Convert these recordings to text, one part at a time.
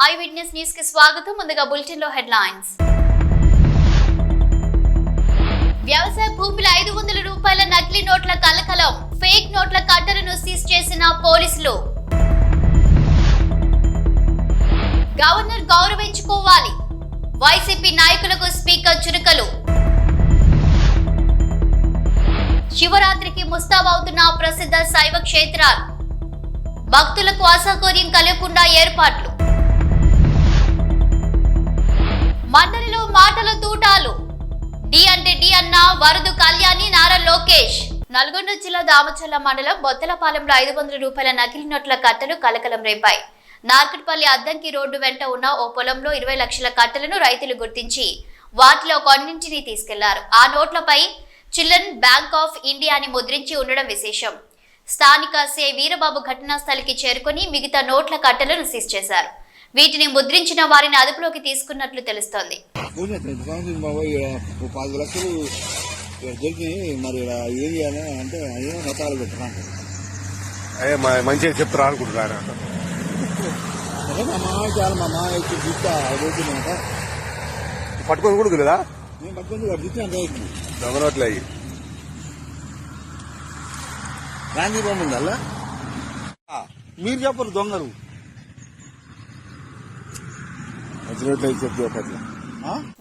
I witness news కి స్వాగతం. ముందుగా బులెటిన్ లో హెడ్లైన్స్. వ్యవసాయ భూముల 500 రూపాయల నకిలీ నోట్ల కలకలం. ఫేక్ నోట్ల కట్టలను సీజ్ చేసిన పోలీసులు. గవర్నర్ గౌరవించుకోవాలి. వైసీపీ నాయకులకు స్పీకర్ చురుకలు. శివరాత్రికి ముస్తాబవుతున్న ప్రసిద్ధ శైవ క్షేత్రాలు. భక్తులకు అసౌకర్యం కలగకుండా ఏర్పాట్లు. మండలిలో మాటల తూటాలు. డి అంటే డి అన్న వరదు కళ్యాణి నారా లోకేష్. నల్గొండ జిల్లా దామచర్ల మండలం బొత్తలపాలెంలో 500 రూపాయల నకిలీ నోట్ల కట్టలు కలకలం రేపాయి. నార్కట్పల్లి అద్దంకి రోడ్డు వెంట ఉన్న ఓ పొలంలో 20 లక్షల కట్టలను రైతులు గుర్తించి వాటిలో కొన్నింటిని తీసుకెళ్లారు. ఆ నోట్లపై చిల్డ్రన్ బ్యాంక్ ఆఫ్ ఇండియా అని ముద్రించి ఉండడం విశేషం. స్థానిక సే వీరబాబు ఘటనా స్థలికి చేరుకుని మిగతా నోట్ల కట్టలను సీజ్ చేశారు. వీటిని ముద్రించిన వారిని అదుపులోకి తీసుకున్నట్లు తెలుస్తోంది. మంచిగా చెప్తారా అనుకుంటున్నారా? పట్టుకొని కూడా లేదా దొంగనోట్లు అయ్యి గాంధీ బొమ్మ ఉందల్లా మీరు చెప్పరు దొంగరు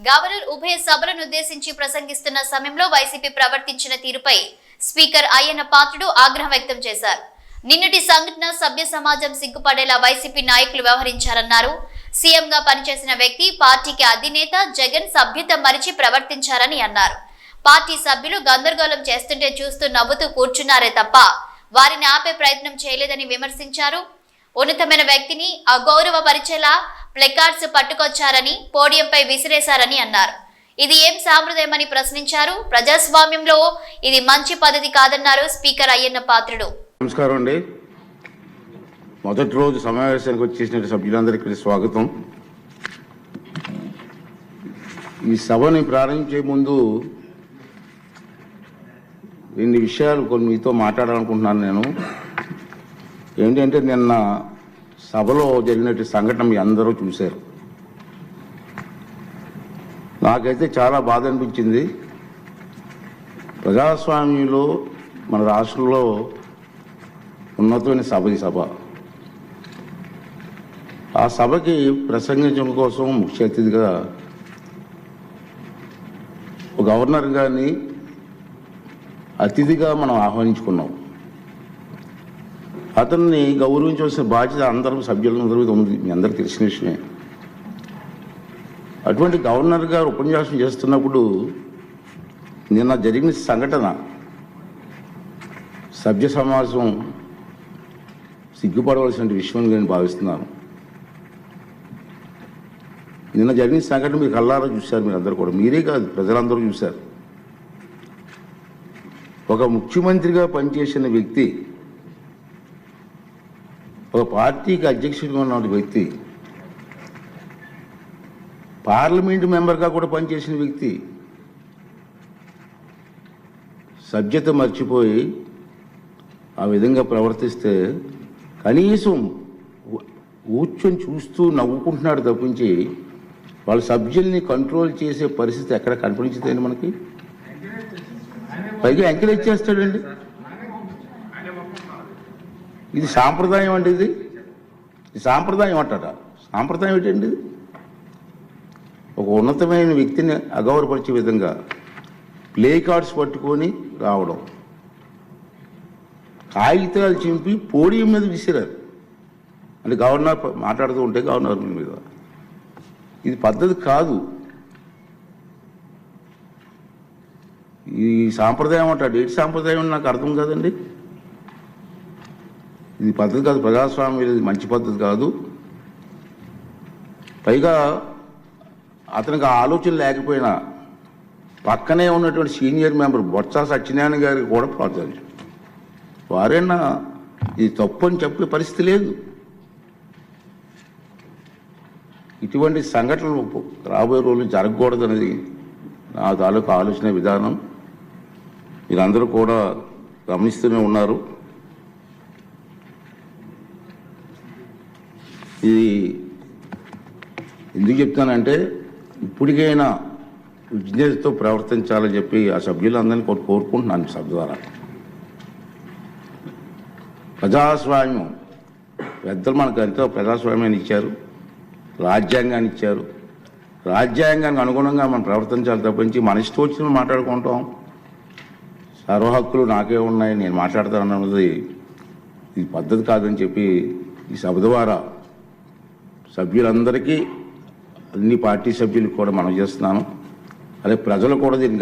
గవర్నర్ ఉభయ సభలను ఉద్దేశించి ప్రసంగిస్తున్న సమయంలో వైసీపీ ప్రవర్తించిన తీరుపై స్పీకర్ అయ్యన్న పాత్రుడు ఆగ్రహం వ్యక్తం చేశారు. నిన్నటి సంఘటన సభ్య సమాజం సిగ్గుపడేలా వైసీపీ నాయకులు వ్యవహరించారన్నారు. సీఎంగా పనిచేసిన వ్యక్తి పార్టీకి అధినేత జగన్ సభ్యత మరిచి ప్రవర్తించారని అన్నారు. పార్టీ సభ్యులు గందరగోళం చేస్తుంటే చూస్తూ నవ్వుతూ కూర్చున్నారే తప్ప వారిని ఆపే ప్రయత్నం చేయలేదని విమర్శించారు. ఉన్నతమైన వ్యక్తిని అగౌరవపరిచేలా ప్లెకార్డ్స్ పట్టుకొచ్చారని పోడియంపై విసిరేశారని అన్నారు. ఇది ఏం సాంప్రదాయమని ప్రశ్నించారు. ప్రజాస్వామ్యంలో ఇది మంచి పద్ధతి కాదన్నారు స్పీకర్ అయ్యన్న పాత్రుడు. నమస్కారం అండి. మొదటి రోజు సమావేశానికి వచ్చేసిన సభ్యులందరికీ స్వాగతం. ఈ సభని ప్రారంభించే ముందు 2 విషయాలు కొన్ని మీతో మాట్లాడాలనుకుంటున్నాను. నేను ఏంటంటే నిన్న సభలో జరిగినట్టు సంఘటన మీ అందరూ చూశారు. నాకైతే చాలా బాధ అనిపించింది. ప్రజాస్వామ్యంలో మన రాష్ట్రంలో ఉన్నతమైన సభ ఈ సభ. ఆ సభకి ప్రసంగించడం కోసం ముఖ్య అతిథిగా గవర్నర్ గారిని అతిథిగా మనం ఆహ్వానించుకున్నాం. అతన్ని గౌరవించవలసిన బాధ్యత అందరూ సభ్యులందరూ ఉంది, మీ అందరికీ తెలిసిన విషయమే. అటువంటి గవర్నర్ గారు ఉపన్యాసం చేస్తున్నప్పుడు నిన్న జరిగిన సంఘటన సభ్య సమాజం సిగ్గుపడవలసిన విషయం నేను భావిస్తున్నాను. నిన్న జరిగిన సంఘటన మీరు కళ్ళారా చూశారు, మీరు అందరూ కూడా, మీరే కాదు ప్రజలందరూ చూశారు. ఒక ముఖ్యమంత్రిగా పనిచేసిన వ్యక్తి, ఒక పార్టీకి అధ్యక్షుడిగా ఉన్న వ్యక్తి, పార్లమెంటు మెంబర్గా కూడా పనిచేసిన వ్యక్తి సభ్యత మర్చిపోయి ఆ విధంగా ప్రవర్తిస్తే కనీసం కూర్చొని చూస్తూ నవ్వుకుంటున్నాడు తప్పించి వాళ్ళ సభ్యుల్ని కంట్రోల్ చేసే పరిస్థితి ఎక్కడ కనిపించదండి మనకి. పైగా ఎంకరేజ్ చేస్తాడండి. ఇది సాంప్రదాయం అండి. ఇది సాంప్రదాయం అంటారా? సాంప్రదాయం ఏంటండి? ఇది ఒక ఉన్నతమైన వ్యక్తిని అగౌరవపరిచే విధంగా ప్లే కార్డ్స్ పట్టుకొని రావడం, కాగితాలు చింపి పోడియం మీద విసిరారు. అంటే గవర్నర్ మాట్లాడుతూ ఉంటే గవర్నర్ మీద, ఇది పద్ధతి కాదు. ఈ సాంప్రదాయం అంటాడు. ఏంటి సాంప్రదాయం నాకు అర్థం కాదండి. ఇది పద్ధతి కాదు. ప్రజాస్వామ్యం ఇది మంచి పద్ధతి కాదు. పైగా అతనికి ఆలోచన లేకపోయినా పక్కనే ఉన్నటువంటి సీనియర్ మెంబర్ బొత్స సత్యనారాయణ గారికి కూడా ప్రోత్సహించారు. వారైనా ఇది తప్పు అని చెప్పే పరిస్థితి లేదు. ఇటువంటి సంఘటనలు రాబోయే రోజులు జరగకూడదు అనేది నా తాలూకు ఆలోచన విధానం. మీరందరూ కూడా గమనిస్తూనే ఉన్నారు. ఇది ఎందుకు చెప్తానంటే ఇప్పటికైనా విజ్ఞతతో ప్రవర్తించాలని చెప్పి ఆ సభ్యులందరినీ కోరుకుంటున్నాను సభ ద్వారా. ప్రజాస్వామ్యం పెద్దలు మనకు ఎంతో ప్రజాస్వామ్యాన్ని ఇచ్చారు, రాజ్యాంగాన్ని ఇచ్చారు. రాజ్యాంగానికి అనుగుణంగా మనం ప్రవర్తించాలి తప్పించి మన ఇష్టం వచ్చిన మాట్లాడుకుంటాం. సర్వ హక్కులు నాకే ఉన్నాయి, నేను మాట్లాడతానన్నది ఇది పద్ధతి కాదని చెప్పి ఈ సభ ద్వారా సభ్యులందరికీ, అన్ని పార్టీ సభ్యులకు కూడా మనం చేస్తున్నాను. అదే ప్రజలు కూడా దీన్ని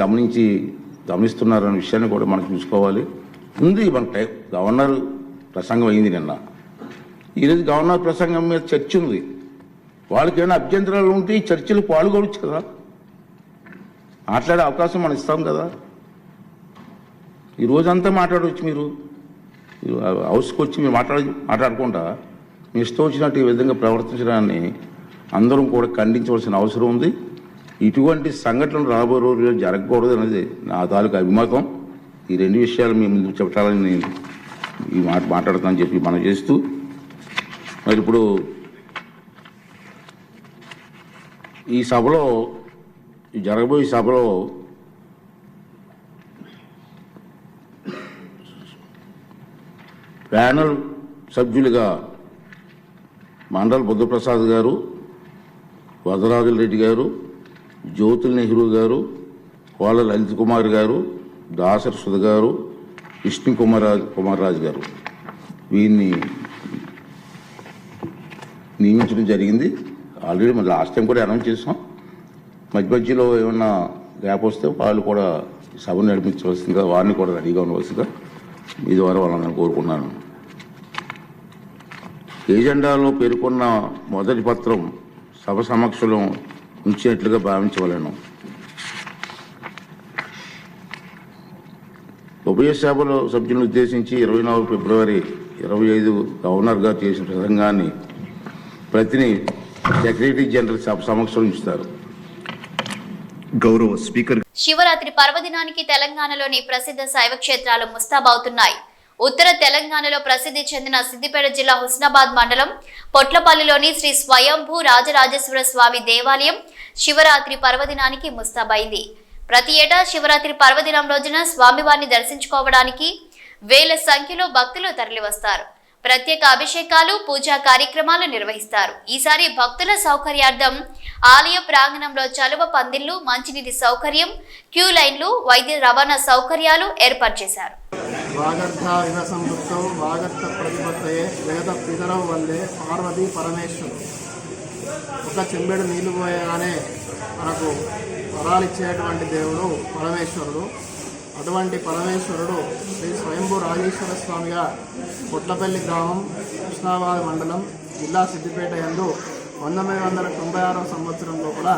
గమనిస్తున్నారనే విషయాన్ని కూడా మనం చూసుకోవాలి. ఉంది మన గవర్నర్ ప్రసంగం అయింది నిన్న. ఈరోజు గవర్నర్ ప్రసంగం మీద చర్చ ఉంది. వాళ్ళకి ఏమైనా అభ్యంతరాలు ఉంటే ఈ చర్చలు పాల్గొనవచ్చు కదా, మాట్లాడే అవకాశం మనం ఇస్తాం కదా. ఈ రోజంతా మాట్లాడవచ్చు. మీరు హౌస్కి వచ్చి మీరు మాట్లాడకుండా మీ ఇష్టం వచ్చినట్టు ఈ విధంగా ప్రవర్తించడాన్ని అందరం కూడా ఖండించవలసిన అవసరం ఉంది. ఇటువంటి సంఘటనలు రాబోయే రోజుల్లో జరగకూడదు అనేది నా తాలూకు అభిమతం. ఈ రెండు విషయాలు మీ ముందు చెప్పాలని నేను ఈ మాట మాట్లాడతానని చెప్పి మనం చేస్తూ, మరి ఇప్పుడు ఈ సభలో, ఈ జరగబోయే సభలో ప్యానల్ సభ్యులుగా మండల్ బుద్ధప్రసాద్ గారు, వరదరాజుల రెడ్డి గారు, జ్యోతుల్ నెహ్రూ గారు, కోళ్ళ లలిత్ కుమార్ గారు, దాసరి సుధ గారు, విష్ణు కుమార్ రాజు గారు వీరిని నియమించడం జరిగింది. ఆల్రెడీ మరి లాస్ట్ టైం కూడా అనౌన్స్ చేసాం. మధ్యలో ఏమన్నా గ్యాప్ వస్తే వాళ్ళు కూడా సభను నడిపించవలసిందిగా, వారిని కూడా రెడీగా ఉండవలసిందిగా మీ ద్వారా వాళ్ళని కోరుకున్నాను. ఏజెండాలో పేర్కొన్న మొదటి పత్రం సభ సమక్షంలో ఉంచినట్లుగా భావించవలను. ఉభయ సభలో సభ్యులను ఉద్దేశించి 24 ఫిబ్రవరి 25 గవర్నర్ గారు చేసిన ప్రసంగాన్ని ప్రతిని సెక్రటరీ జనరల్ సభ సమక్షంలో ఉంచుతారు. గౌరవ స్పీకర్. శివరాత్రి పర్వదినానికి తెలంగాణలోని ప్రసిద్ధ శైవ క్షేత్రాలు ముస్తాబవుతున్నాయి. ఉత్తర తెలంగాణలో ప్రసిద్ధి చెందిన సిద్దిపేట జిల్లా హుస్నాబాద్ మండలం పొట్లపల్లిలోని శ్రీ స్వయంభూ రాజరాజేశ్వర స్వామి దేవాలయం శివరాత్రి పర్వదినానికి ముస్తాబైంది. ప్రతి ఏటా శివరాత్రి పర్వదినం రోజున స్వామివారిని దర్శించుకోవడానికి వేల సంఖ్యలో భక్తులు తరలివస్తారు. ప్రత్యేక అభిషేకాలు, పూజా కార్యక్రమాలు నిర్వహిస్తారు. ఈసారి భక్తుల సౌకర్యార్థం ఆలయ ప్రాంగణంలో చలువ పందిళ్లు, మంచినీటి సౌకర్యం, క్యూ లైన్లు, వైద్య రవాణా సౌకర్యాలు ఏర్పాటు చేశారు. వాగర్థావివ సంవృత్తౌ వాగర్థ ప్రతిపత్తయే వేద పితరౌ వందే పార్వతీ పరమేశ్వరు. ఒక చెంబెడు నీళ్లు పోయగానే మనకు వరాలిచ్చేటువంటి దేవుడు పరమేశ్వరుడు. అటువంటి పరమేశ్వరుడు శ్రీ స్వయంభూ రాజేశ్వర స్వామిగా పొట్లపల్లి గ్రామం, హుస్నాబాద్ మండలం, జిల్లా సిద్దిపేట యందు 1996వ సంవత్సరం లోపల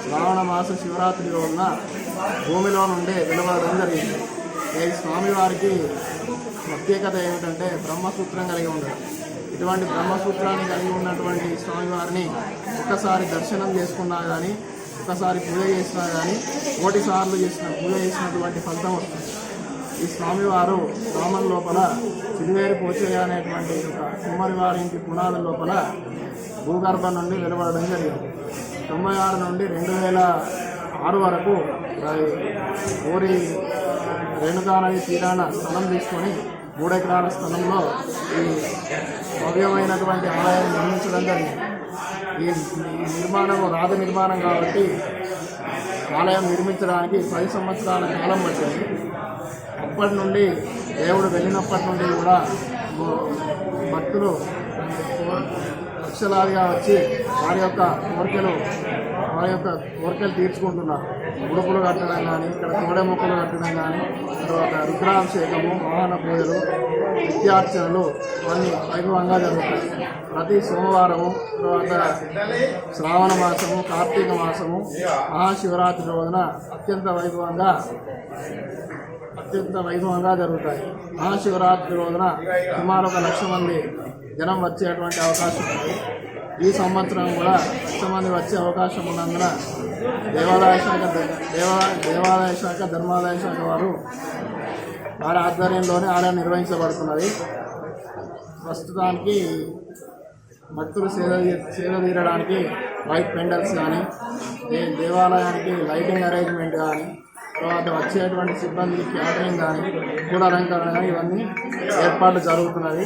శ్రావణ మాస శివరాత్రి రోజున భూమిలో నుండి వెలువడడం జరిగింది. ఈ స్వామివారికి ప్రత్యేకత ఏమిటంటే బ్రహ్మసూత్రం కలిగి ఉండడం. ఇటువంటి బ్రహ్మసూత్రాన్ని కలిగి ఉన్నటువంటి స్వామివారిని ఒకసారి దర్శనం చేసుకున్నా కానీ, ఒకసారి పూజ చేసినా కానీ 100 సార్లు పూజ చేసినటువంటి ఫలితం వస్తుంది. ఈ స్వామివారు గ్రామం లోపల చిరువేరు పోచయ్య అనేటువంటి ఒక కుమ్మరి వారి ఇంటి పునాదుల లోపల భూగర్భం నుండి వెలువడడం జరిగింది. 96 నుండి 2006 వరకు ఊరి రేణుకానది తీరాన స్థలం తీసుకొని 3 ఎకరాల స్థలంలో ఈ భవ్యమైనటువంటి ఆలయాన్ని నిర్మించడం జరిగింది. ఈ నిర్మాణము రాజ నిర్మాణం కాబట్టి ఆలయం నిర్మించడానికి 10 సంవత్సరాల కాలం పట్టింది. అప్పటి నుండి దేవుడు వెళ్ళినప్పటి నుండి కూడా భక్తులు లక్షలాదిగా వచ్చి వారి యొక్క కోరికలు తీర్చుకుంటున్నారు. ఉడుపులు కట్టడం కానీ, ఇక్కడ కోడెముక్కలు కట్టడం కానీ, తర్వాత రుద్రాభిషేకము, వాహన పూజలు, నిత్యార్చనలు అన్నీ వైభవంగా జరుగుతాయి. ప్రతి సోమవారము, తర్వాత శ్రావణ మాసము, కార్తీక మాసము, మహాశివరాత్రి రోజున అత్యంత వైభవంగా జరుగుతాయి. మహాశివరాత్రి రోజున సుమారు 1 లక్ష మంది జనం వచ్చేటువంటి అవకాశం ఉంది. ఈ సంవత్సరం కూడా 1 లక్ష మంది వచ్చే అవకాశం ఉన్నందున దేవాదాయ శాఖ ధర్మాదాయ శాఖ వారి ఆధ్వర్యంలోనే ఆలయం నిర్వహించబడుతున్నది. ప్రస్తుతానికి భక్తులు సేద తీరడానికి లైట్ పెండల్స్ కానీ దేవాలయానికి లైటింగ్ అరేంజ్మెంట్ కానీ తర్వాత వచ్చేటువంటి సిబ్బందికి క్యాటరింగ్ కానీ కూడాలంకరణ కానీ ఇవన్నీ ఏర్పాట్లు జరుగుతున్నది.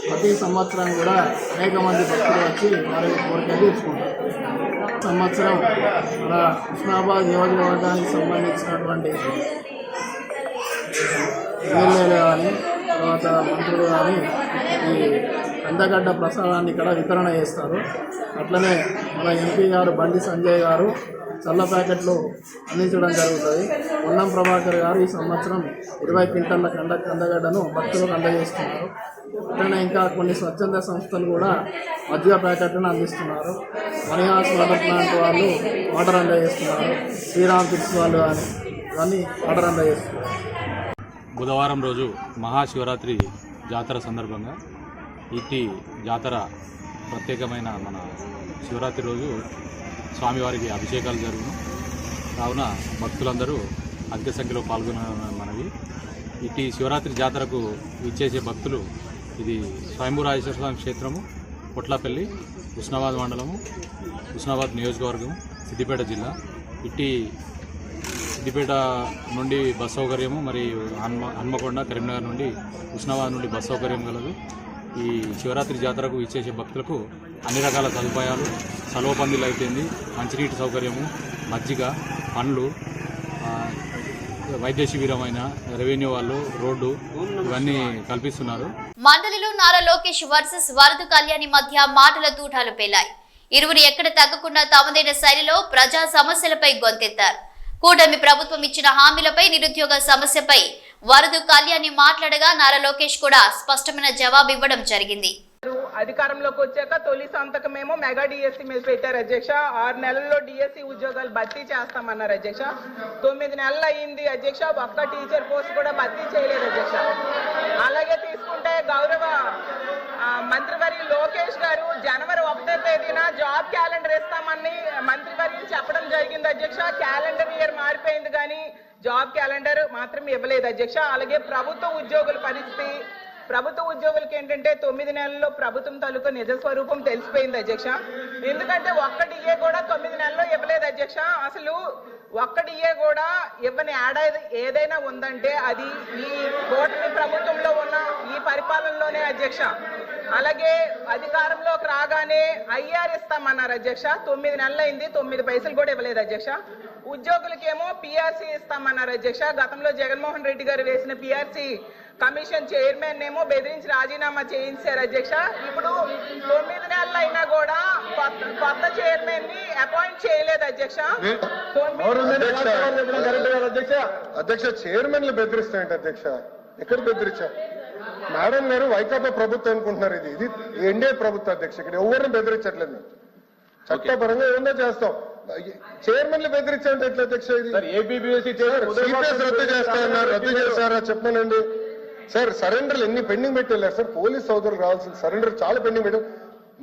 ప్రతి సంవత్సరం కూడా అనేక మంది భక్తులు వచ్చి వారి కోరికలు తీర్చుకుంటారు. సంవత్సరం మన హుస్నాబాద్ నియోజకవర్గానికి సంబంధించినటువంటి ఎమ్మెల్యేలు కానీ తర్వాత మంత్రులు కానీ ఈ కందగడ్డ ప్రసాదాన్ని ఇక్కడ వితరణ చేస్తారు. అట్లనే మన ఎంపీ గారు బండి సంజయ్ గారు చల్ల ప్యాకెట్లు అందించడం జరుగుతుంది. పొన్నం ప్రభాకర్ గారు ఈ సంవత్సరం 20 క్వింటళ్ల కందగడ్డను భక్తులకు అందజేస్తున్నారు. అట్లనే ఇంకా కొన్ని స్వచ్ఛంద సంస్థలు కూడా మజ్జిగ ప్యాకెట్లను అందిస్తున్నారు. మణిహాస్ వాటర్ ప్లాంట్ వాళ్ళు వాటర్ అందజేస్తున్నారు. శ్రీరామ్ కిడ్స్ వాళ్ళు కానీ ఇవన్నీ వాటర్ అందజేస్తున్నారు. బుధవారం రోజు మహాశివరాత్రి జాతర సందర్భంగా ఇట్టి జాతర ప్రత్యేకమైన మన శివరాత్రి రోజు స్వామివారికి అభిషేకాలు జరుగును. కావున భక్తులందరూ అధిక సంఖ్యలో పాల్గొనమనవి. ఇట్టి శివరాత్రి జాతరకు ఇచ్చేసే భక్తులు ఇది స్వయంభూరాజేశ్వర స్వామి క్షేత్రము, పొట్లపల్లి, హుస్నాబాద్ మండలము, హుస్నాబాద్ నియోజకవర్గం, సిద్దిపేట జిల్లా. ఇట్టి సిద్దిపేట నుండి బస్ సౌకర్యము, మరియు హన్మకొండ, కరీంనగర్ నుండి హుస్నాబాద్ నుండి బస్ సౌకర్యం కలదు. ఈ శివరాత్రి జాతరకు ఇచ్చేసే భక్తులకు అన్ని రకాల సదుపాయాలు, సలవ పందిలు అయిపోయింది, మంచినీటి సౌకర్యము, మజ్జిగ, పండ్లు, వైద్య శిబిరమైన రెవెన్యూ వాళ్ళు, రోడ్డు ఇవన్నీ కల్పిస్తున్నారు. మండలిలో నారా లోకేష్ వర్సెస్ వరద కళ్యాణి మధ్య మాటల తూటాలు పేలాయి. ఇరువురు ఎక్కడ తగ్గకుండా తమదైన శైలిలో ప్రజా సమస్యలపై గొంతెత్తారు. కూటమి ప్రభుత్వం ఇచ్చిన హామీలపై, నిరుద్యోగ సమస్యపై వరద కళ్యాణి మాట్లాడగా నారా లోకేష్ కూడా స్పష్టమైన జవాబు ఇవ్వడం జరిగింది. అధికారంలోకి వచ్చాక తొలి సంతకమేమో మెగా డిఎస్సీ మీద పెట్టారు అధ్యక్ష. 6 నెలల్లో డిఎస్సీ ఉద్యోగాలు భర్తీ చేస్తామన్నారు అధ్యక్ష. 9 నెలలు అయ్యింది అధ్యక్ష, ఒక్క టీచర్ పోస్ట్ కూడా భర్తీ చేయలేదు అధ్యక్ష. అలాగే తీసుకుంటే గౌరవ మంత్రివర్యులు లోకేష్ గారు జనవరి 1వ తేదీన జాబ్ క్యాలెండర్ ఇస్తామని మంత్రివర్యులు చెప్పడం జరిగింది అధ్యక్ష. క్యాలెండర్ ఇయర్ మారిపోయింది కానీ జాబ్ క్యాలెండర్ మాత్రం ఇవ్వలేదు అధ్యక్ష. అలాగే ప్రభుత్వ ఉద్యోగుల పరిస్థితి, ప్రభుత్వ ఉద్యోగులకి ఏంటంటే 9 నెలల్లో ప్రభుత్వం తాలూకా నిజ స్వరూపం తెలిసిపోయింది అధ్యక్ష. ఎందుకంటే ఒక్క డిఏ కూడా 9 నెలల్లో ఇవ్వలేదు అధ్యక్ష. అసలు ఒక్క డిఏ కూడా ఇవ్వని ఏడాది ఏదైనా ఉందంటే అది ఈ కూటమి ప్రభుత్వంలో ఉన్న ఈ పరిపాలనలోనే అధ్యక్ష. అలాగే అధికారంలోకి రాగానే ఐఆర్ ఇస్తామన్నారు అధ్యక్ష. 9 నెలలు అయింది, 9 పైసలు కూడా ఇవ్వలేదు అధ్యక్ష. ఉద్యోగులకేమో పిఆర్సీ ఇస్తామన్నారు అధ్యక్ష. గతంలో జగన్మోహన్ రెడ్డి గారు వేసిన పిఆర్సీ కమిషన్ చైర్మన్ ఏమో బెదిరించి రాజీనామా చేయించారు అధ్యక్ష. ఇప్పుడు 9 నెలలు అయినా కూడా కొత్త చైర్మన్ ని అపాయింట్ చేయలేదు అధ్యక్ష. అధ్యక్ష చైర్మన్లు బెదిరిస్తాయంట అధ్యక్ష. ఎక్కడ బెదిరించా మేడం గారు? వైకాపా ప్రభుత్వం అనుకుంటున్నారు. ఇది ఎన్డీఏ ప్రభుత్వం అధ్యక్ష. ఇక్కడ ఎవరిని బెదిరించట్లేదు. చట్టపరంగా ఏమన్నా చేస్తాం. చైర్మన్లు బెదిరించాలంటే ఎట్లా అధ్యక్ష? ఇది రద్దు చేస్తారన్నారు, రద్దు చేస్తారా చెప్పనండి సార్. సరెండర్లు ఎన్ని పెండింగ్ పెట్టి వెళ్ళారు సార్. పోలీస్ సోదరులు రావాల్సిన సరెండర్ చాలా పెండింగ్ పెట్టారు.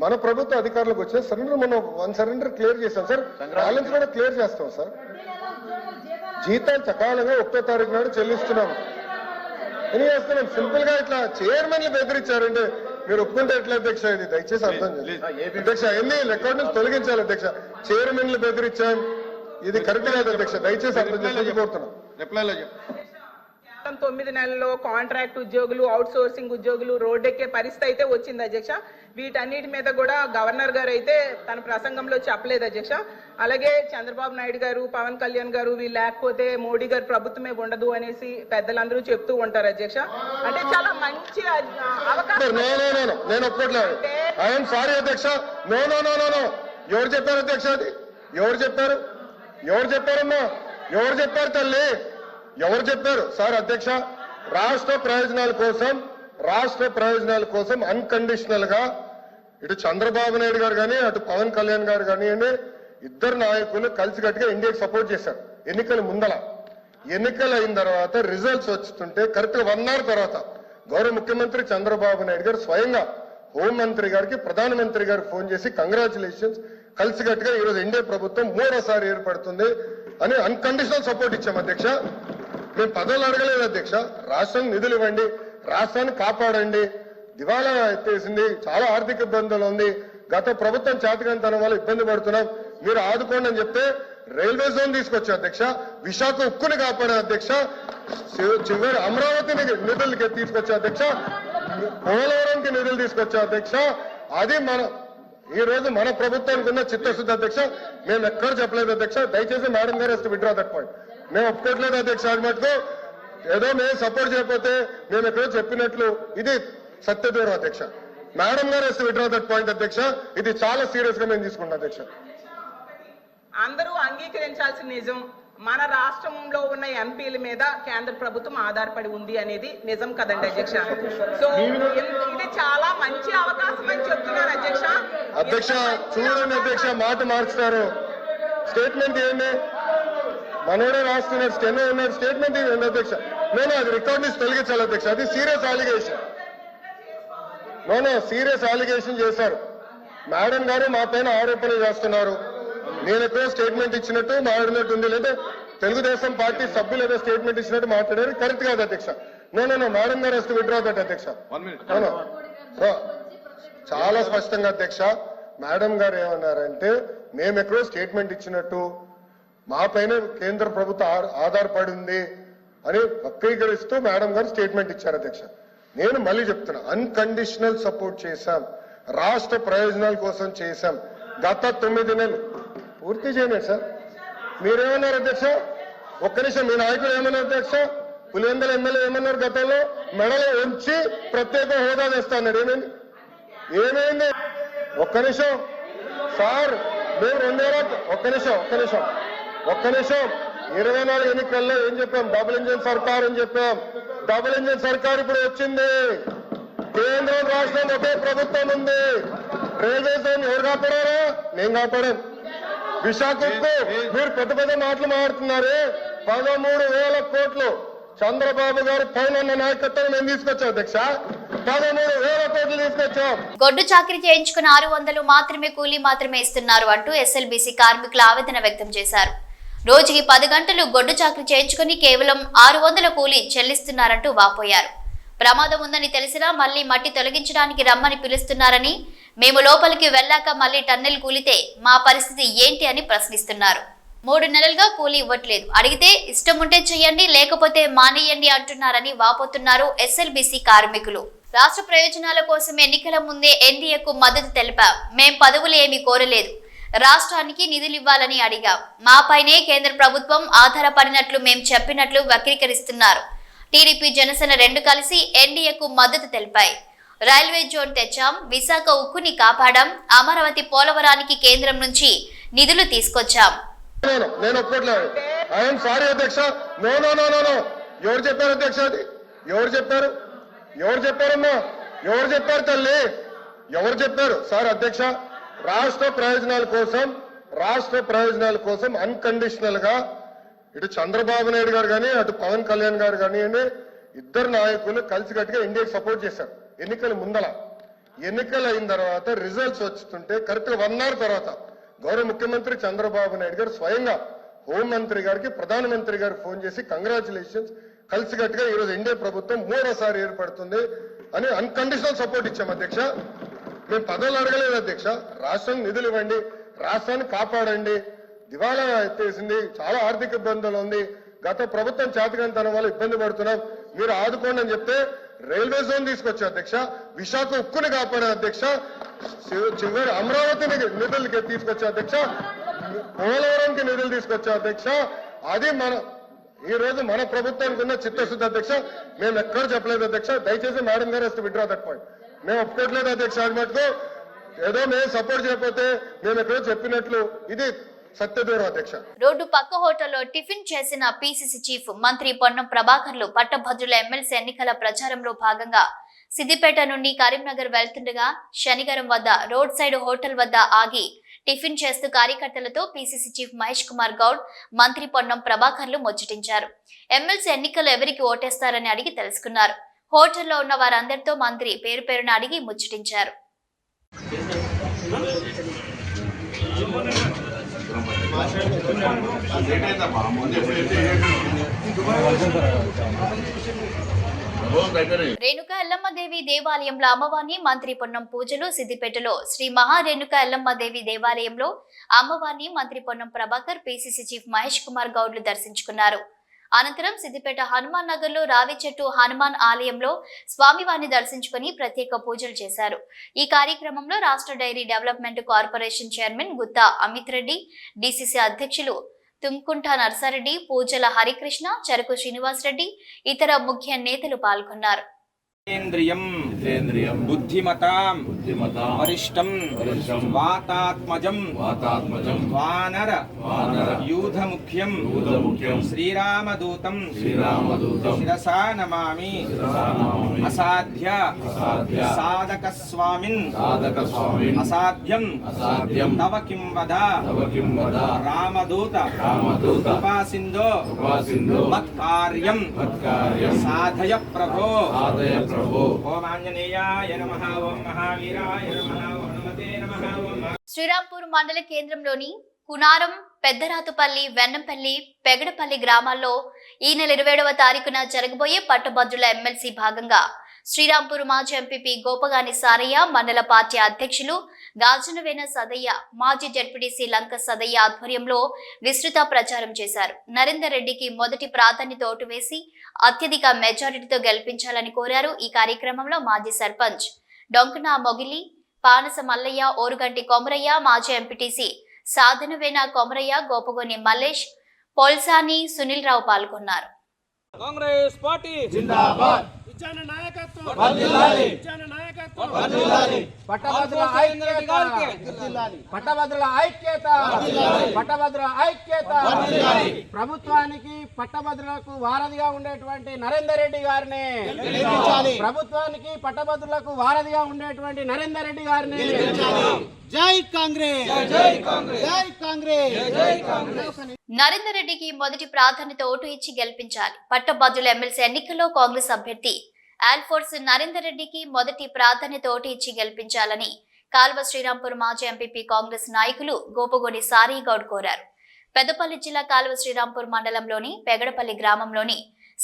మన ప్రభుత్వ అధికారులకు వచ్చిన సరెండర్ మనం 1 సరెండర్ క్లియర్ చేస్తాం సార్. బ్యాలెన్స్ కూడా క్లియర్ చేస్తాం సార్. జీతాలు సకాలంగా 1వ తారీఖు నాడు చెల్లిస్తున్నాం. ఏం చేస్తున్నాం? సింపుల్ గా ఇట్లా చైర్మన్లు బెదిరించారంటే మీరు ఒప్పుకుంటే ఎట్లా అధ్యక్ష? ఇది దయచేసి అర్థం చేయండి అధ్యక్ష. ఎన్ని రికార్డు నుంచి తొలగించాలి అధ్యక్ష. చైర్మన్లు బెదిరించాం, ఇది కరెక్ట్ కాదు అధ్యక్ష. దయచేసి అర్థం చేసి కోరుతున్నాం. రిప్లైలో 9 నెలల్లో కాంట్రాక్ట్ ఉద్యోగులు, అవుట్ సోర్సింగ్ ఉద్యోగులు రోడ్డెక్కే పరిస్థితి అయితే వచ్చింది అధ్యక్ష. వీటన్నిటి మీద కూడా గవర్నర్ గారు అయితే తన ప్రసంగంలో చెప్పలేదు అధ్యక్ష. అలాగే చంద్రబాబు నాయుడు గారు, పవన్ కళ్యాణ్ గారు వీళ్ళు లేకపోతే మోడీ గారు ప్రభుత్వమే ఉండదు అనేసి పెద్దలందరూ చెప్తూ ఉంటారు అధ్యక్ష. అంటే చాలా మంచి అవకాశం. నేను ఒప్పుకోవట్లేదు. ఐఎమ్ సారీ అధ్యక్ష. No no no no no. ఎవరు చెప్పారు అధ్యక్ష? అది ఎవరు చెప్పారు? ఎవరు చెప్పారమ్మా? ఎవరు చెప్పారు తల్లి? ఎవరు చెప్పారు సార్? అధ్యక్ష, రాష్ట్ర ప్రయోజనాల కోసం అన్కండిషనల్ గా ఇటు చంద్రబాబు నాయుడు గారు కానీ అటు పవన్ కళ్యాణ్ గారు కానివ్వండి, ఇద్దరు నాయకులు కలిసికట్టుగా ఇండియాకి సపోర్ట్ చేశారు. ఎన్నికల ముందల, ఎన్నికలు అయిన తర్వాత రిజల్ట్స్ వస్తుంటే కరెక్ట్ గా 1 అవర్ తర్వాత గౌరవ ముఖ్యమంత్రి చంద్రబాబు నాయుడు గారు స్వయంగా హోంమంత్రి గారికి, ప్రధానమంత్రి గారికి ఫోన్ చేసి కంగ్రాచులేషన్స్, కలిసికట్టుగా ఈరోజు ఎన్డీఏ ప్రభుత్వం 3వసారి ఏర్పడుతుంది అని అన్కండిషనల్ సపోర్ట్ ఇచ్చాం అధ్యక్ష. మేము పదవులు అడగలేదు అధ్యక్ష. రాష్ట్రానికి నిధులు ఇవ్వండి, రాష్ట్రాన్ని కాపాడండి, దివాలా ఎత్తేసింది, చాలా ఆర్థిక ఇబ్బందులు ఉంది, గత ప్రభుత్వం చేతకంతనం వల్ల ఇబ్బంది పడుతున్నాం, మీరు ఆదుకోండి అని చెప్తే రైల్వే జోన్ తీసుకొచ్చా అధ్యక్ష, విశాఖ ఉక్కుని కాపాడే అధ్యక్ష, చివరి అమరావతిని నిధులకి తీసుకొచ్చా అధ్యక్ష, పోలవరంకి నిధులు తీసుకొచ్చా అధ్యక్ష. అది ఈ రోజు మన ప్రభుత్వానికి ఉన్న చిత్తశుద్ధి అధ్యక్ష. మేము ఎక్కడ చెప్పలేదు అధ్యక్ష, దయచేసి మేడం గారు విత్డ్రా దట్ పాయింట్. మేము ఒప్పుకోవట్లేదు అధ్యక్ష. అది మటుకు ఏదో మేము సపోర్ట్ చేయకపోతే మేము ఎక్కడో చెప్పినట్లు ఇది సత్యదూరం అధ్యక్ష. మేడం గారు విత్డ్రా దట్ పాయింట్ అధ్యక్ష. ఇది చాలా సీరియస్ గా మేము తీసుకుంటాం అధ్యక్ష. అందరూ అంగీకరించాల్సిన నిజం, మన రాష్ట్రంలో ఉన్న ఎంపీల మీద కేంద్ర ప్రభుత్వం ఆధారపడి ఉంది అనేది నిజం కదండి అధ్యక్ష. సో ఇది చాలా మంచి అవకాశం అని చెప్తున్నారు అధ్యక్ష. అధ్యక్ష చూడండి అధ్యక్ష, మాట మార్చుతారు. స్టేట్మెంట్ ఏంటి, మనోడే రాస్తున్నారు, స్టెనో ఉన్నారు, స్టేట్మెంట్ ఏంటి అధ్యక్ష? నేను అది రికార్డ్ నుంచి తొలగించాలి అధ్యక్ష. అది సీరియస్ అలిగేషన్. సీరియస్ అలిగేషన్ చేశారు మేడం గారు, మా పైన ఆరోపణలు చేస్తున్నారు. నేను ఎక్కడో స్టేట్మెంట్ ఇచ్చినట్టు మాట్లాడినట్టు ఉంది, లేదా తెలుగుదేశం పార్టీ సభ్యులు ఏదో స్టేట్మెంట్ ఇచ్చినట్టు మాట్లాడారు. కరెక్ట్ కాదు అధ్యక్ష. నో మేడం గారు విత్డ్రా దట్ అధ్యక్ష. చాలా స్పష్టంగా అధ్యక్ష, మేడం గారు ఏమన్నారంటే మేము ఎక్కడో స్టేట్మెంట్ ఇచ్చినట్టు, మా పైన కేంద్ర ప్రభుత్వం ఆధారపడి ఉంది అని వక్రీకరిస్తూ మేడం గారు స్టేట్మెంట్ ఇచ్చారు అధ్యక్ష. నేను మళ్ళీ చెప్తున్నా, అన్కండిషనల్ సపోర్ట్ చేశాం, రాష్ట్ర ప్రయోజనాల కోసం చేశాం. గత 9 నెలలు పూర్తి చేయలేదు సార్. మీరేమన్నారు అధ్యక్ష? ఒక్క నిమిషం, మీ నాయకులు ఏమన్నారు అధ్యక్ష? పులివెందుల ఎమ్మెల్యే ఏమన్నారు? గతంలో మెడలో ఉంచి ప్రత్యేక హోదా తెస్తాన్నారు. ఏమైంది? ఒక్క నిమిషం సార్, మేము 2024 ఎన్నికల్లో ఏం చెప్పాం? డబుల్ ఇంజిన్ సర్కార్ అని చెప్పాం. డబుల్ ఇంజిన్ సర్కార్ ఇప్పుడు వచ్చింది. కేంద్రం రాష్ట్రం ఒకే ప్రభుత్వం ఉంది. రైల్వే జోన్ ఎవరు కాపాడారా? నేను కాపాడాను. విశాఖకు మీరు పెద్ద పెద్ద మాటలు మాట్లాడుతున్నారు. 13,000 కోట్లు చంద్రబాబు గారు పైన నాయకత్వం మేము తీసుకొచ్చాం అధ్యక్ష. 13,000 కోట్లు తీసుకొచ్చాం. గొడ్డు చాకరీ చేయించుకున్న 600 మాత్రమే కూలీ మాత్రమే ఇస్తున్నారు అంటూ ఎస్ఎల్బీసీ కార్మికులు ఆవేదన వ్యక్తం చేశారు. రోజుకి 10 గంటలు గొడ్డు చాకరీ చేయించుకుని కేవలం 600 కూలీ చెల్లిస్తున్నారంటూ వాపోయారు. ప్రమాదం ఉందని తెలిసినా మళ్లీ మట్టి తొలగించడానికి రమ్మని పిలుస్తున్నారని, మేము లోపలికి వెళ్లాక మళ్లీ టన్నెల్ కూలితే మా పరిస్థితి ఏంటి అని ప్రశ్నిస్తున్నారు. 3 నెలలుగా కూలీ ఇవ్వట్లేదు, అడిగితే ఇష్టం ఉంటే చెయ్యండి లేకపోతే మానేయండి అంటున్నారని వాపోతున్నారు ఎస్ఎల్బీసీ కార్మికులు. రాష్ట్ర ప్రయోజనాల కోసం ఎన్నికల ముందే ఎన్డీఏకు మద్దతు తెలిపాం. మేం పదవులు ఏమీ కోరలేదు, రాష్ట్రానికి నిధులు ఇవ్వాలని అడిగాం. మాపైనే కేంద్ర ప్రభుత్వం ఆధారపడినట్లు మేం చెప్పినట్లు వక్రీకరిస్తున్నారు. టీడీపీ జనసేన 2 కలిసి ఎన్డీఏకు మద్దతు తెలిపాయి. రైల్వే జోన్ తెచ్చాం, విశాఖ ఉక్కుని కాపాడాం, అమరావతి పోలవరానికి కేంద్రం నుంచి నిధులు తీసుకొచ్చాం. నేను ఒప్పుకోట్లేదు. ఐఎమ్ సారీ అధ్యక్ష. నో ఎవరు చెప్పారు అధ్యక్ష? అది ఎవరు చెప్పారమ్మా? ఎవరు చెప్పారు తల్లి? ఎవరు చెప్పారు సార్? అధ్యక్ష, రాష్ట్ర ప్రయోజనాల కోసం అన్కండిషనల్ గా ఇటు చంద్రబాబు నాయుడు గారు కానీ అటు పవన్ కళ్యాణ్ గారు కానివ్వండి, ఇద్దరు నాయకులు కలిసికట్టుగా ఇండియాకి సపోర్ట్ చేశారు. ఎన్నికల ముందల, ఎన్నికలు అయిన తర్వాత రిజల్ట్స్ వస్తుంటే కరెక్ట్ గా 1 hour తర్వాత గౌరవ ముఖ్యమంత్రి చంద్రబాబు నాయుడు గారు స్వయంగా హోంమంత్రి గారికి, ప్రధానమంత్రి గారు ఫోన్ చేసి కంగ్రాచులేషన్స్, కలిసికట్టుగా ఈరోజు ఎన్డీఏ ప్రభుత్వం 3వసారి ఏర్పడుతుంది అని అన్కండిషనల్ సపోర్ట్ ఇచ్చాం అధ్యక్ష. మేము పదవులు అడగలేదు అధ్యక్ష. రాష్ట్రానికి నిధులు ఇవ్వండి, రాష్ట్రాన్ని కాపాడండి. దివాలా ఎత్తేసింది, చాలా ఆర్థిక ఇబ్బందులు ఉంది, గత ప్రభుత్వం చేతకంతనం వల్ల ఇబ్బంది పడుతున్నాం, మీరు ఆదుకోండి అని చెప్తే రైల్వే జోన్ తీసుకొచ్చా అధ్యక్ష, విశాఖ ఉక్కుని కాపాడే అధ్యక్ష, చివరి అమరావతిని నిధులకి తీసుకొచ్చా అధ్యక్ష, పోలవరంకి నిధులు తీసుకొచ్చా అధ్యక్ష. అది ఈ రోజు మన ప్రభుత్వానికి ఉన్న చిత్తశుద్ధి అధ్యక్ష. మేము ఎక్కడ చెప్పలేదు అధ్యక్ష. దయచేసి మేడం గారు విత్డ్రా దట్ పాయింట్. మేము ఒప్పుకోవట్లేదు అధ్యక్ష. అది మటుకు ఏదో మేము సపోర్ట్ చేయకపోతే మేము ఎక్కడో చెప్పినట్లు ఇది సత్యదూరం అధ్యక్ష. రోడ్డు పక్క హోటల్లో టిఫిన్ చేసిన పీసీసీ చీఫ్ మంత్రి పొన్నం ప్రభాకర్లు పట్టభద్రుల ఎమ్మెల్సీ ఎన్నికల ప్రచారంలో భాగంగా సిద్దిపేట నుండి కరీంనగర్ వెళ్తుండగా శనిగారం వద్ద రోడ్ సైడ్ హోటల్ వద్ద ఆగి టిఫిన్ చేస్తూ కార్యకర్తలతో పీసీసీ చీఫ్ మహేష్ కుమార్ గౌడ్, మంత్రి పొన్నం ప్రభాకర్లు ముచ్చటించారు. ఎమ్మెల్సీ ఎన్నికల్లో ఎవరికి ఓటేస్తారని అడిగి తెలుసుకున్నారు. హోటల్లో ఉన్న వారందరితో మంత్రి పేరు పేరున అడిగి ముచ్చటించారు. రేణుక ఎల్లమ్మదేవి దేవాలయంలో అమ్మవారిని మంత్రి పొన్నం పూజలు. సిద్దిపేటలో శ్రీ మహారేణుక ఎల్లమ్మదేవి దేవాలయంలో అమ్మవారిని మంత్రి పొన్నం ప్రభాకర్, పిసిసి చీఫ్ మహేష్ కుమార్ గౌడ్లు దర్శించుకున్నారు. అనంతరం సిద్దిపేట హనుమాన్ నగర్ లో రావి చెట్టు హనుమాన్ ఆలయంలో స్వామివారిని దర్శించుకుని ప్రత్యేక పూజలు చేశారు. ఈ కార్యక్రమంలో రాష్ట్ర dairy development corporation chairman Gutta Amit Reddy, DCC అధ్యక్షులు తుమ్కుంట నర్సారెడ్డి, పూజల హరికృష్ణ, చెరకు శ్రీనివాస్ రెడ్డి, ఇతర ముఖ్య నేతలు పాల్గొన్నారు. బుద్ధిమతాం వరిష్టం వాతాత్మజం వానర యూధముఖ్యం శ్రీరామదూతం శిరసా నమామి అసాధ్య సాధక స్వామిన్ అసాధ్యం తవ కిం వద రామదూత ఉపాసిందో మత్కార్యం సాధయ ప్రభో. ఓం ఆంజనేయాయ నమః, ఓం మహావీరాయ నమః, ఓం నమతే నమః, ఓం శ్రీరాంపూర్ మండల కేంద్రంలోని కునారం, పెద్దరాతుపల్లి, వెన్నంపల్లి, పెగడపల్లి గ్రామాల్లో ఈ నెల 27వ తారీఖున జరగబోయే పట్టభద్రుల ఎమ్మెల్సీ భాగంగా శ్రీరాంపూర్ మాజీ ఎంపీపీ గోపగాని సారయ్య, మండల పార్టీ అధ్యక్షులు గాజునవేన సదయ్య, మాజీ జడ్పీటీసీ లంక సదయ్య ఆధ్వర్యంలో విస్తృత ప్రచారం చేశారు. నరేందర్ రెడ్డికి మొదటి ప్రాధాన్యత ఓటు వేసి అత్యధిక మెజారిటీతో గెలిపించాలని కోరారు. ఈ కార్యక్రమంలో మాజీ సర్పంచ్ డొంకన మొగిలి, పానస మల్లయ్య, ఓరుగంటి కొమరయ్య, మాజీ ఎంపీటీసీ సాధనవేన కొమరయ్య, గోపగోని మల్లేష్, పోల్సాని సునీల్ రావు పాల్గొన్నారు. కాంగ్రెస్ పార్టీ జిందాబాద్. పట్టభద్రుల ఐక్యత, పట్టభద్రుల ఐక్యత, పట్టభద్రుల ఐక్యత. ప్రభుత్వానికి పట్టభద్రులకు వారధిగా ఉండేటువంటి నరేందర్ రెడ్డి గారిని, ప్రభుత్వానికి పట్టభద్రులకు వారధిగా ఉండేటువంటి నరేందర్ రెడ్డి గారిని. జై కాంగ్రెస్, జై కాంగ్రెస్, జై కాంగ్రెస్, జై కాంగ్రెస్. నరేందర్ రెడ్డికి మొదటి ప్రాధాన్యత ఓటు ఇచ్చి గెలిపించాలి. పట్టభద్రుల ఎమ్మెల్సీ ఎన్నికల్లో కాంగ్రెస్ అభ్యర్థి ఆల్ఫోర్స్ నరేందర్ రెడ్డికి మొదటి ప్రాధాన్యత ఓటు ఇచ్చి గెలిపించాలని కాల్వ శ్రీరాంపూర్ మాజీ ఎంపీపీ కాంగ్రెస్ నాయకులు గోపగోని సారయ్య గౌడ్ కోరారు. పెద్దపల్లి జిల్లా కాల్వ శ్రీరాంపూర్ మండలంలోని పెగడపల్లి గ్రామంలోని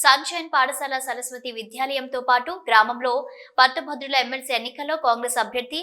సన్షైన్ పాఠశాల సరస్వతి విద్యాలయంతో పాటు గ్రామంలో పట్టభద్రుల ఎమ్మెల్సీ ఎన్నికల్లో కాంగ్రెస్ అభ్యర్థి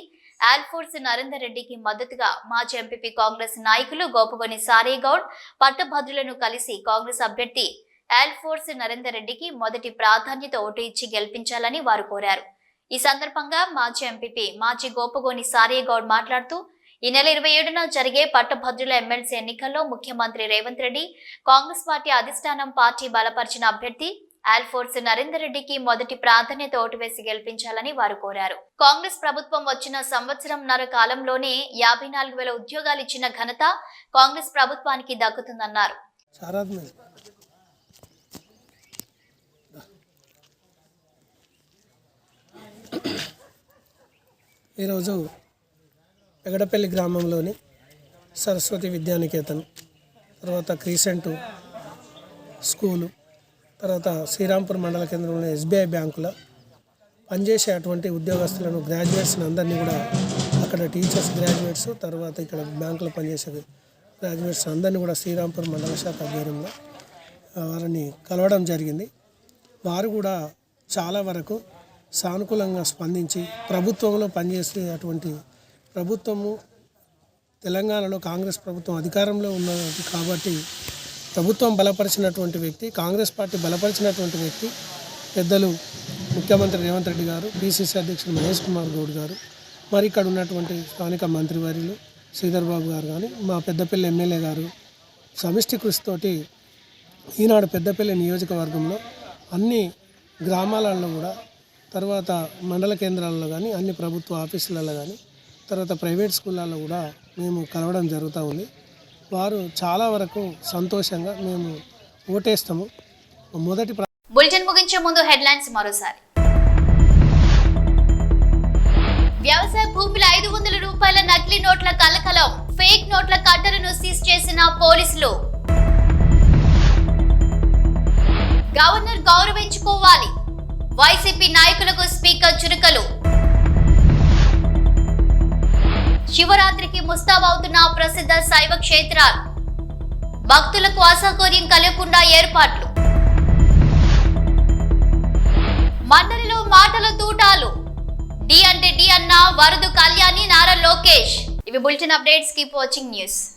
ఆల్ఫోర్స్ నరేందర్ రెడ్డికి మద్దతుగా మాజీ ఎంపీపీ కాంగ్రెస్ నాయకులు గోపగోని సారయ్య గౌడ్ పట్టభద్రులను కలిసి కాంగ్రెస్ అభ్యర్థి ఆల్ఫోర్స్ నరేందర్ రెడ్డికి మొదటి ప్రాధాన్యత ఓటు ఇచ్చి గెలిపించాలని వారు కోరారు. ఈ సందర్భంగా మాజీ ఎంపీపీ మాజీ గోపగోని సారయ్య గౌడ్ మాట్లాడుతూ ఈ నెల 27న జరిగే పట్టభద్రుల ఎమ్మెల్సీ ఎన్నికల్లో ముఖ్యమంత్రి రేవంత్ రెడ్డి, కాంగ్రెస్ పార్టీ అధిష్టానం పార్టీ బలపరిచిన అభ్యర్థి ఆల్ఫోర్స్ నరేందర్ రెడ్డికి మొదటి ప్రాధాన్యత ఓటు వేసి గెలిపించాలని వారు కోరారు. కాంగ్రెస్ ప్రభుత్వం వచ్చిన సంవత్సరంన్నర కాలంలోనే 54,000 ఉద్యోగాలు ఇచ్చిన ఘనత కాంగ్రెస్ ప్రభుత్వానికి దక్కుతుందన్నారు. ఈరోజు పెగడపల్లి గ్రామంలోని సరస్వతి విద్యానికేతన్, తర్వాత క్రీసెంట్ స్కూలు, తర్వాత శ్రీరాంపూర్ మండల కేంద్రంలోని ఎస్బీఐ బ్యాంకులో పనిచేసే అటువంటి ఉద్యోగస్తులను, గ్రాడ్యుయేట్స్ని అందరినీ కూడా అక్కడ టీచర్స్ గ్రాడ్యుయేట్స్, తర్వాత ఇక్కడ బ్యాంకులో పనిచేసే గ్రాడ్యుయేట్స్ అందరినీ కూడా శ్రీరాంపూర్ మండల శాఖ ఆధ్వర్యంలో వారిని కలవడం జరిగింది. వారు కూడా చాలా వరకు సానుకూలంగా స్పందించి ప్రభుత్వంలో పనిచేసే అటువంటి ప్రభుత్వము తెలంగాణలో కాంగ్రెస్ ప్రభుత్వం అధికారంలో ఉన్నది కాబట్టి ప్రభుత్వం బలపరిచినటువంటి వ్యక్తి, కాంగ్రెస్ పార్టీ బలపరిచినటువంటి వ్యక్తి పెద్దలు ముఖ్యమంత్రి రేవంత్ రెడ్డి గారు, పిసిసి అధ్యక్షుడు మహేష్ కుమార్ గౌడ్ గారు, మరి ఇక్కడ ఉన్నటువంటి స్థానిక మంత్రివర్యులు శ్రీధర్ బాబు గారు కానీ, మా పెద్దపల్లి ఎమ్మెల్యే గారు సమిష్టి కృషితోటి ఈనాడు పెద్దపల్లి నియోజకవర్గంలో అన్ని గ్రామాలలో కూడా, తర్వాత మండల కేంద్రాలలో కానీ, అన్ని ప్రభుత్వ ఆఫీసులలో కానీ, తర్వాత ప్రైవేట్ స్కూళ్ళల్లో కూడా మేము కలవడం జరుగుతూ ఉంది. వారు చాలా వరకు సంతోషంగా మేము ఓటేస్తాము. మొదటి బులెటిన్ ముగించే ముందు హెడ్లైన్స్ మరోసారి. వ్యవసాయ భూముల 500 రూపాయల నకిలీ నోట్ల కలకలం, ఫేక్ నోట్ల కట్టలను సీజ్ చేసిన పోలీసులు. గవర్నర్ గౌరవించుకోవాలి, వైసీపీ నాయకులకు స్పీకర్ చురుకలు. శివరాత్రికి ముస్తాబవుతున్న ప్రసిద్ధ శైవ క్షేత్రాలు, భక్తులకు అసౌకర్యం కలగకుండా ఏర్పాట్లు. మండలిలో మాటల తూటాలు. డి అంటే డి అన్న వరదు కళ్యాణి నారా లోకేష్. ఇవి bulletin updates. Keep watching news.